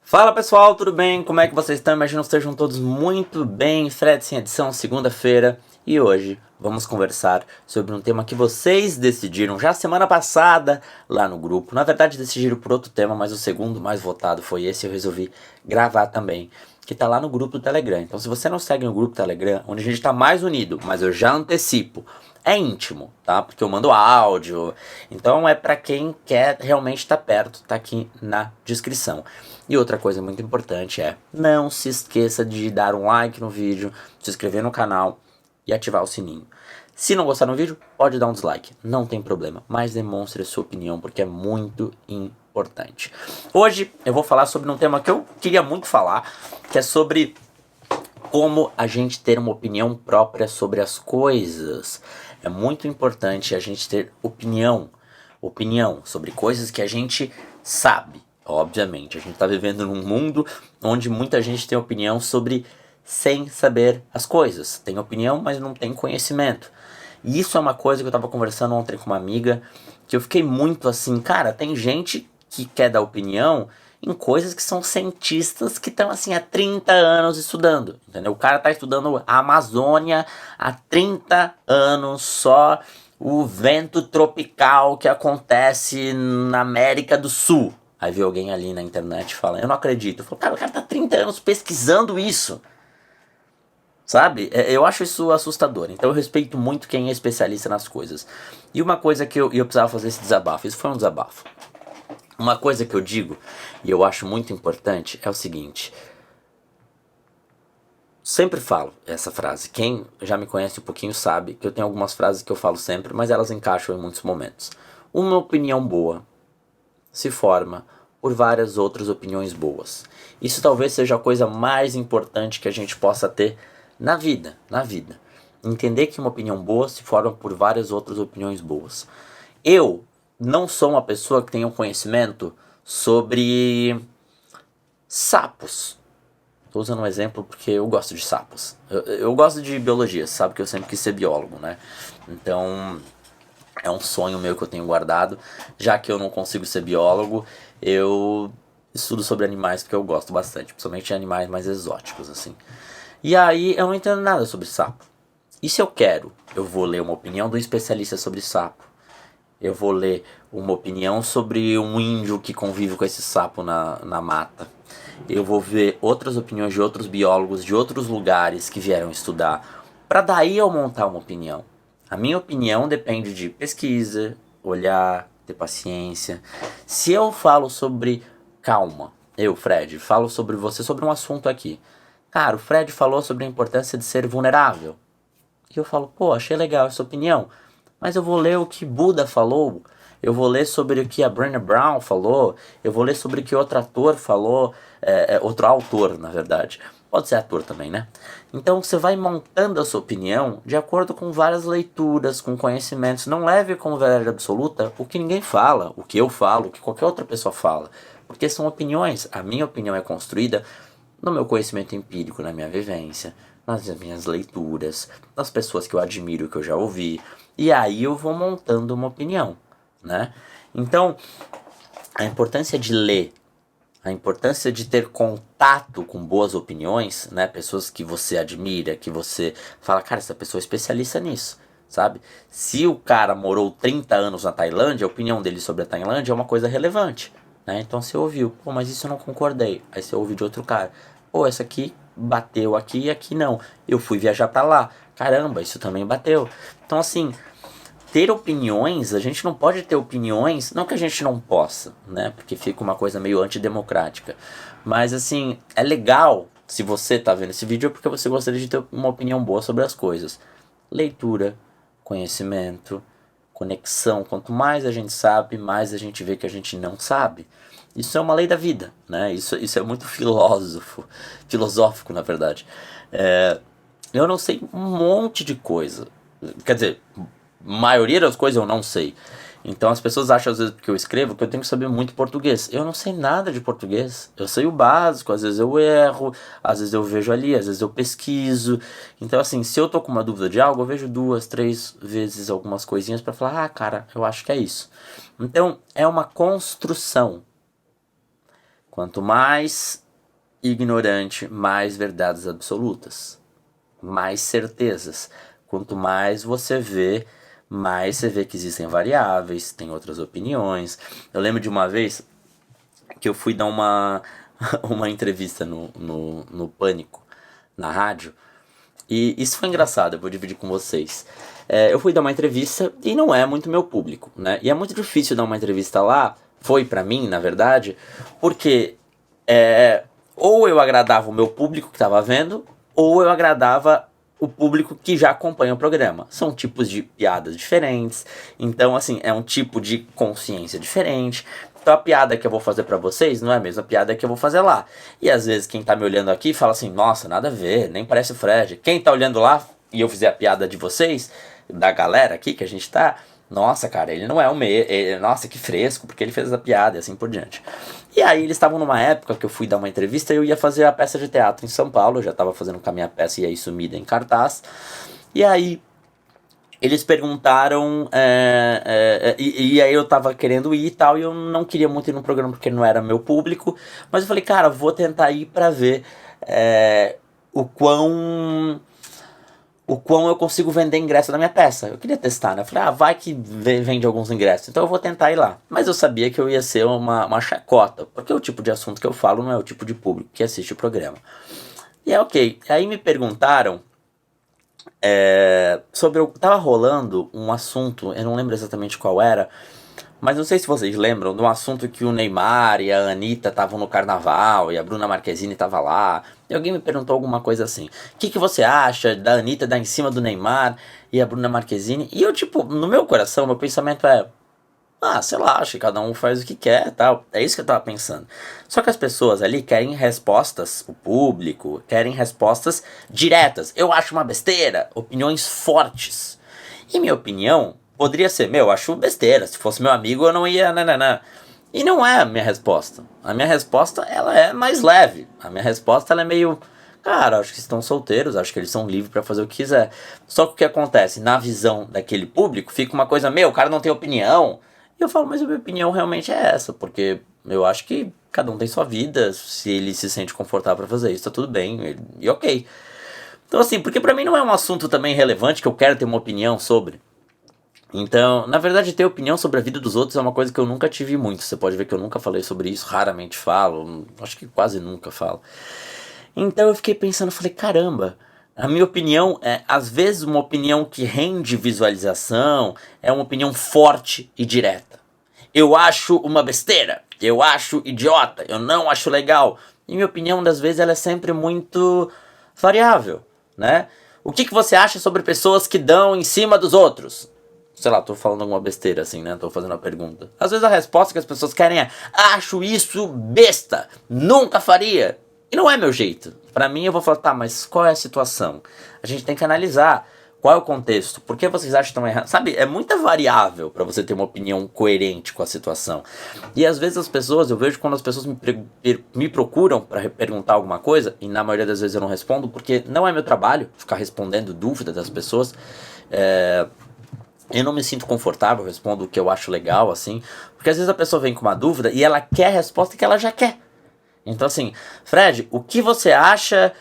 Fala pessoal, tudo bem? Como é que vocês estão? Imagino que estejam todos muito bem. Fred sem edição, segunda-feira. E hoje vamos conversar sobre um tema que vocês decidiram já semana passada lá no grupo. Na verdade decidiram por outro tema, mas o segundo mais votado foi esse. Eu resolvi gravar também, que tá lá no grupo do Telegram. Então se você não segue no grupo do Telegram, onde a gente tá mais unido, mas eu já antecipo, é íntimo, tá? Porque eu mando áudio. Então é pra quem quer realmente estar perto, tá aqui na descrição. E outra coisa muito importante é, não se esqueça de dar um like no vídeo, se inscrever no canal e ativar o sininho. Se não gostar do vídeo, pode dar um dislike, não tem problema, mas demonstre a sua opinião porque é muito importante. Hoje eu vou falar sobre um tema que eu queria muito falar, que é sobre como a gente ter uma opinião própria sobre as coisas. É muito importante a gente ter opinião sobre coisas que a gente sabe. Obviamente, a gente está vivendo num mundo onde muita gente tem opinião sobre sem saber as coisas. Tem opinião, mas não tem conhecimento. E isso é uma coisa que eu estava conversando ontem com uma amiga, que eu fiquei muito assim, cara, tem gente que quer dar opinião em coisas que são cientistas que estão assim há 30 anos estudando, entendeu? O cara está estudando a Amazônia há 30 anos só, o vento tropical que acontece na América do Sul. Aí vê alguém ali na internet falando, eu não acredito. Eu falo, cara, o cara tá 30 anos pesquisando isso. Sabe? Eu acho isso assustador. Então eu respeito muito quem é especialista nas coisas. E uma coisa que eu precisava fazer esse desabafo. Isso foi um desabafo. Uma coisa que eu digo, e eu acho muito importante, é o seguinte. Sempre falo essa frase. Quem já me conhece um pouquinho sabe que eu tenho algumas frases que eu falo sempre, mas elas encaixam em muitos momentos. Uma opinião boa se forma por várias outras opiniões boas. Isso talvez seja a coisa mais importante que a gente possa ter na vida. Entender que uma opinião boa se forma por várias outras opiniões boas. Eu não sou uma pessoa que tenha um conhecimento sobre sapos. Estou usando um exemplo porque eu gosto de sapos. Eu gosto de biologia, sabe que eu sempre quis ser biólogo, né? Então é um sonho meu que eu tenho guardado. Já que eu não consigo ser biólogo, eu estudo sobre animais porque eu gosto bastante, principalmente animais mais exóticos, assim. E aí eu não entendo nada sobre sapo. E se eu quero, eu vou ler uma opinião do especialista sobre sapo. Eu vou ler uma opinião sobre um índio que convive com esse sapo na mata. Eu vou ver outras opiniões de outros biólogos de outros lugares que vieram estudar. Para daí eu montar uma opinião. A minha opinião depende de pesquisa, olhar, ter paciência. Se eu falo sobre... Calma, eu, Fred, falo sobre você, sobre um assunto aqui. Cara, o Fred falou sobre a importância de ser vulnerável. E eu falo, pô, achei legal essa opinião. Mas eu vou ler o que Buda falou. Eu vou ler sobre o que a Brené Brown falou. Eu vou ler sobre o que outro ator falou. Outro autor, na verdade. Pode ser ator também, né? Então você vai montando a sua opinião de acordo com várias leituras, com conhecimentos. Não leve como verdade absoluta o que ninguém fala, o que eu falo, o que qualquer outra pessoa fala. Porque são opiniões. A minha opinião é construída no meu conhecimento empírico, na minha vivência, nas minhas leituras, nas pessoas que eu admiro, que eu já ouvi. E aí eu vou montando uma opinião, né? Então, a importância de ler, a importância de ter contato com boas opiniões, né? Pessoas que você admira, que você fala, cara, essa pessoa é especialista nisso, sabe? Se o cara morou 30 anos na Tailândia, a opinião dele sobre a Tailândia é uma coisa relevante, né? Então você ouviu, pô, mas isso eu não concordei. Aí você ouve de outro cara, pô, essa aqui bateu aqui e aqui não. Eu fui viajar pra lá, caramba, isso também bateu. Então assim, ter opiniões, a gente não pode ter opiniões, não que a gente não possa, né? Porque fica uma coisa meio antidemocrática. Mas assim, é legal, se você tá vendo esse vídeo, é porque você gostaria de ter uma opinião boa sobre as coisas. Leitura, conhecimento, conexão. Quanto mais a gente sabe, mais a gente vê que a gente não sabe. Isso é uma lei da vida, né? Isso é muito filosófico, na verdade. Eu não sei um monte de coisa. Quer dizer, maioria das coisas eu não sei. Então as pessoas acham às vezes porque eu escrevo que eu tenho que saber muito português. Eu não sei nada de português. Eu sei o básico, às vezes eu erro, às vezes eu vejo ali, às vezes eu pesquiso. Então assim, se eu tô com uma dúvida de algo, eu vejo 2, 3 vezes algumas coisinhas pra falar, ah, cara, eu acho que é isso. Então é uma construção. Quanto mais ignorante, mais verdades absolutas, mais certezas. Quanto mais você vê, mais você vê que existem variáveis, tem outras opiniões. Eu lembro de uma vez que eu fui dar uma entrevista no Pânico, na rádio, e isso foi engraçado, eu vou dividir com vocês. Eu fui dar uma entrevista e não é muito meu público, né? E é muito difícil dar uma entrevista lá, foi pra mim, na verdade, porque ou eu agradava o meu público que tava vendo, ou eu agradava o público que já acompanha o programa. São tipos de piadas diferentes, então assim, é um tipo de consciência diferente. Então a piada que eu vou fazer pra vocês não é a mesma piada que eu vou fazer lá. E às vezes quem tá me olhando aqui fala assim, nossa, nada a ver, nem parece o Fred. Quem tá olhando lá e eu fizer a piada de vocês, da galera aqui que a gente tá, nossa, cara, ele não é o meio, nossa, que fresco, porque ele fez a piada e assim por diante. E aí eles estavam numa época que eu fui dar uma entrevista e eu ia fazer a peça de teatro em São Paulo, eu já tava fazendo com a minha peça e aí sumida em cartaz. E aí eles perguntaram, e aí eu tava querendo ir e tal, e eu não queria muito ir no programa porque não era meu público, mas eu falei, cara, vou tentar ir pra ver o quão eu consigo vender ingresso da minha peça. Eu queria testar, né? Eu falei, vai que vende alguns ingressos, então eu vou tentar ir lá. Mas eu sabia que eu ia ser uma chacota, porque o tipo de assunto que eu falo não é o tipo de público que assiste o programa. E ok, aí me perguntaram sobre... Tava rolando um assunto, eu não lembro exatamente qual era, mas não sei se vocês lembram de um assunto que o Neymar e a Anitta estavam no carnaval e a Bruna Marquezine tava lá. E alguém me perguntou alguma coisa assim. O que você acha da Anitta dar em cima do Neymar e a Bruna Marquezine? E eu, tipo, no meu coração, meu pensamento sei lá, acho que cada um faz o que quer, tal. É isso que eu tava pensando. Só que as pessoas ali querem respostas, o público, querem respostas diretas. Eu acho uma besteira, opiniões fortes. E minha opinião poderia ser, acho besteira, se fosse meu amigo eu não ia, nananã. E não é a minha resposta. A minha resposta, ela é mais leve. A minha resposta, ela é meio... Cara, acho que estão solteiros, acho que eles são livres pra fazer o que quiser. Só que o que acontece? Na visão daquele público, fica uma coisa, o cara não tem opinião. E eu falo, mas a minha opinião realmente é essa, porque eu acho que cada um tem sua vida, se ele se sente confortável pra fazer isso, tá tudo bem, e ok. Então assim, porque pra mim não é um assunto também relevante que eu quero ter uma opinião sobre. Então, na verdade, ter opinião sobre a vida dos outros é uma coisa que eu nunca tive muito. Você pode ver que eu nunca falei sobre isso, raramente falo, acho que quase nunca falo. Então eu fiquei pensando, falei, caramba, a minha opinião é, às vezes, uma opinião que rende visualização, é uma opinião forte e direta. Eu acho uma besteira, eu acho idiota, eu não acho legal. E minha opinião, das vezes, ela é sempre muito variável, né? O que você acha sobre pessoas que dão em cima dos outros? Sei lá, tô falando alguma besteira assim, né? Tô fazendo uma pergunta. Às vezes a resposta que as pessoas querem é: acho isso besta, nunca faria. E não é meu jeito. Pra mim eu vou falar, tá, mas qual é a situação? A gente tem que analisar qual é o contexto. Por que vocês acham que estão errados? Sabe, é muita variável pra você ter uma opinião coerente com a situação. E às vezes as pessoas, eu vejo quando as pessoas me procuram pra perguntar alguma coisa, e na maioria das vezes eu não respondo, porque não é meu trabalho ficar respondendo dúvidas das pessoas. Eu não me sinto confortável, eu respondo o que eu acho legal, assim. Porque às vezes a pessoa vem com uma dúvida e ela quer a resposta que ela já quer. Então assim, Fred, o que você acha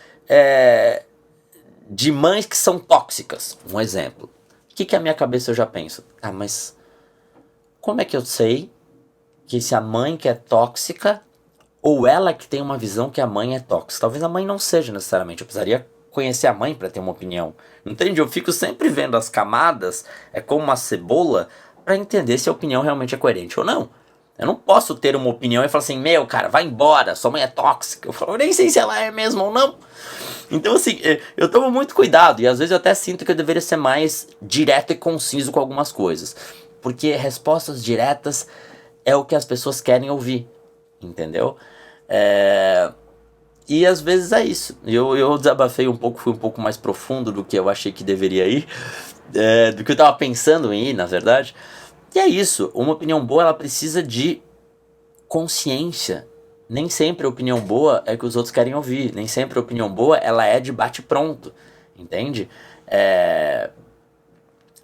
de mães que são tóxicas? Um exemplo. O que a minha cabeça eu já penso? Mas como é que eu sei que se a mãe que é tóxica ou ela que tem uma visão que a mãe é tóxica? Talvez a mãe não seja necessariamente, eu precisaria conhecer a mãe para ter uma opinião. Entende? Eu fico sempre vendo as camadas, é como uma cebola, para entender se a opinião realmente é coerente ou não. Eu não posso ter uma opinião e falar assim, cara, vai embora, sua mãe é tóxica. Eu falo, eu nem sei se ela é mesmo ou não. Então assim, eu tomo muito cuidado e às vezes eu até sinto que eu deveria ser mais direto e conciso com algumas coisas. Porque respostas diretas é o que as pessoas querem ouvir, entendeu? E às vezes é isso. Eu desabafei um pouco, fui um pouco mais profundo do que eu achei que deveria ir, do que eu tava pensando em ir, na verdade. E é isso, uma opinião boa ela precisa de consciência. Nem sempre a opinião boa é que os outros querem ouvir. Nem sempre a opinião boa ela é de bate-pronto, entende?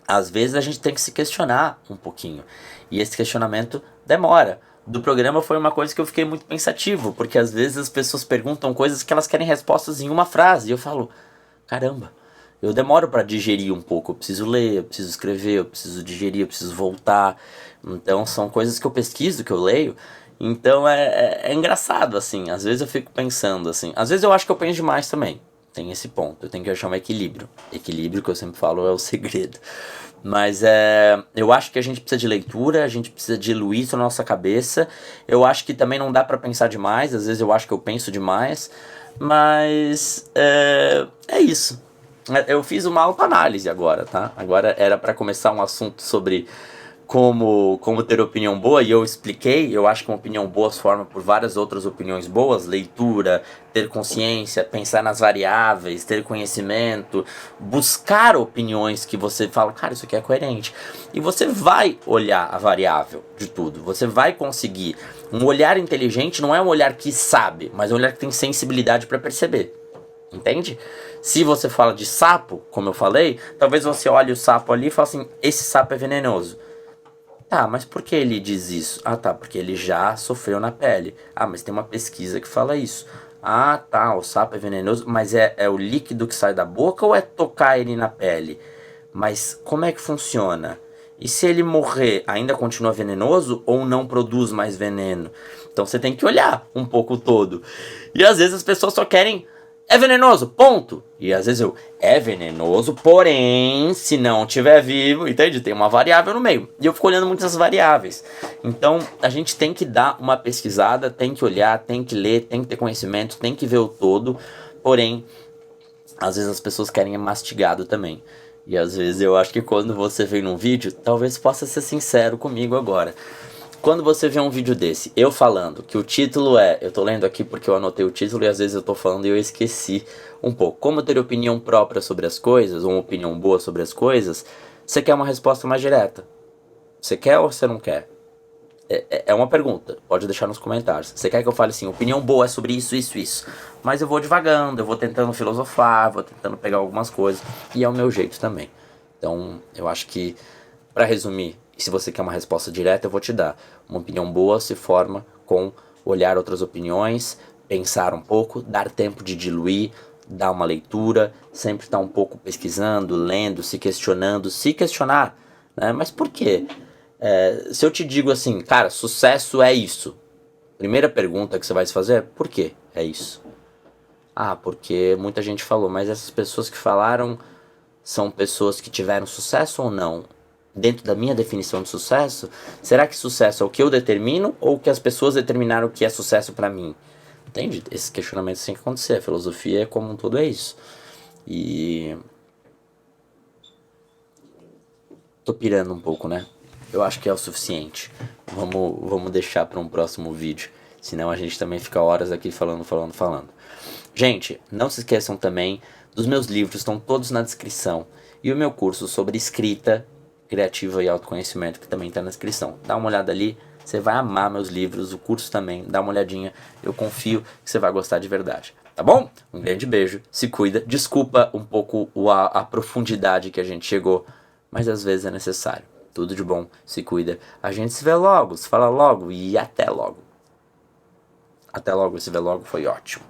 Às vezes a gente tem que se questionar um pouquinho. E esse questionamento demora. do programa foi uma coisa que eu fiquei muito pensativo, porque às vezes as pessoas perguntam coisas que elas querem respostas em uma frase, e eu falo, caramba, eu demoro para digerir um pouco, eu preciso ler, eu preciso escrever, eu preciso digerir, eu preciso voltar, então são coisas que eu pesquiso, que eu leio, então é engraçado, assim, às vezes eu fico pensando, assim, às vezes eu acho que eu penso demais também, tem esse ponto, eu tenho que achar um equilíbrio, equilíbrio que eu sempre falo é o segredo. Mas eu acho que a gente precisa de leitura, a gente precisa diluir isso na nossa cabeça. Eu acho que também não dá pra pensar demais, às vezes eu acho que eu penso demais. Mas é isso. Eu fiz uma autoanálise agora, tá? Agora era pra começar um assunto sobre como ter opinião boa, e eu expliquei, eu acho que uma opinião boa se forma por várias outras opiniões boas, leitura, ter consciência, pensar nas variáveis, ter conhecimento, buscar opiniões que você fala, cara, isso aqui é coerente. E você vai olhar a variável de tudo, você vai conseguir. Um olhar inteligente não é um olhar que sabe, mas é um olhar que tem sensibilidade para perceber. Entende? Se você fala de sapo, como eu falei, talvez você olhe o sapo ali e fale assim, esse sapo é venenoso. Tá, mas por que ele diz isso? Ah, tá, porque ele já sofreu na pele. Ah, mas tem uma pesquisa que fala isso. Ah, tá, o sapo é venenoso, mas é o líquido que sai da boca ou é tocar ele na pele? Mas como é que funciona? E se ele morrer, ainda continua venenoso ou não produz mais veneno? Então você tem que olhar um pouco todo. E às vezes as pessoas só querem é venenoso, ponto. E às vezes é venenoso, porém, se não tiver vivo, entende? Tem uma variável no meio. E eu fico olhando muitas variáveis. Então, a gente tem que dar uma pesquisada, tem que olhar, tem que ler, tem que ter conhecimento, tem que ver o todo. Porém, às vezes as pessoas querem mastigado também. E às vezes eu acho que quando você vem num vídeo, talvez possa ser sincero comigo agora. Quando você vê um vídeo desse, eu falando que o título eu tô lendo aqui porque eu anotei o título e às vezes eu tô falando e eu esqueci um pouco. Como ter opinião própria sobre as coisas, ou uma opinião boa sobre as coisas, você quer uma resposta mais direta. Você quer ou você não quer? É uma pergunta, pode deixar nos comentários. Você quer que eu fale assim, opinião boa é sobre isso, isso, isso. Mas eu vou devagando, eu vou tentando filosofar, vou tentando pegar algumas coisas, e é o meu jeito também. Então, eu acho que, pra resumir, se você quer uma resposta direta, eu vou te dar. Uma opinião boa se forma com olhar outras opiniões, pensar um pouco, dar tempo de diluir, dar uma leitura, sempre estar um pouco pesquisando, lendo, se questionando, se questionar, né? Mas por quê? Se eu te digo assim, cara, sucesso é isso. Primeira pergunta que você vai se fazer é, por que é isso? Ah, porque muita gente falou, mas essas pessoas que falaram são pessoas que tiveram sucesso ou não? Dentro da minha definição de sucesso, será que sucesso é o que eu determino ou o que as pessoas determinaram que é sucesso pra mim? Entende? Esses questionamentos têm que acontecer. A filosofia como um todo é isso. E tô pirando um pouco, né? Eu acho que é o suficiente. Vamos deixar para um próximo vídeo. Senão a gente também fica horas aqui falando. Gente, não se esqueçam também dos meus livros, estão todos na descrição. E o meu curso sobre escrita criativa e autoconhecimento, que também está na descrição. Dá uma olhada ali, você vai amar meus livros, o curso também, dá uma olhadinha. Eu confio que você vai gostar de verdade. Tá bom? Um grande beijo, se cuida. Desculpa um pouco a profundidade que a gente chegou, mas às vezes é necessário. Tudo de bom, se cuida. A gente se vê logo, se fala logo e até logo. Até logo, se vê logo, foi ótimo.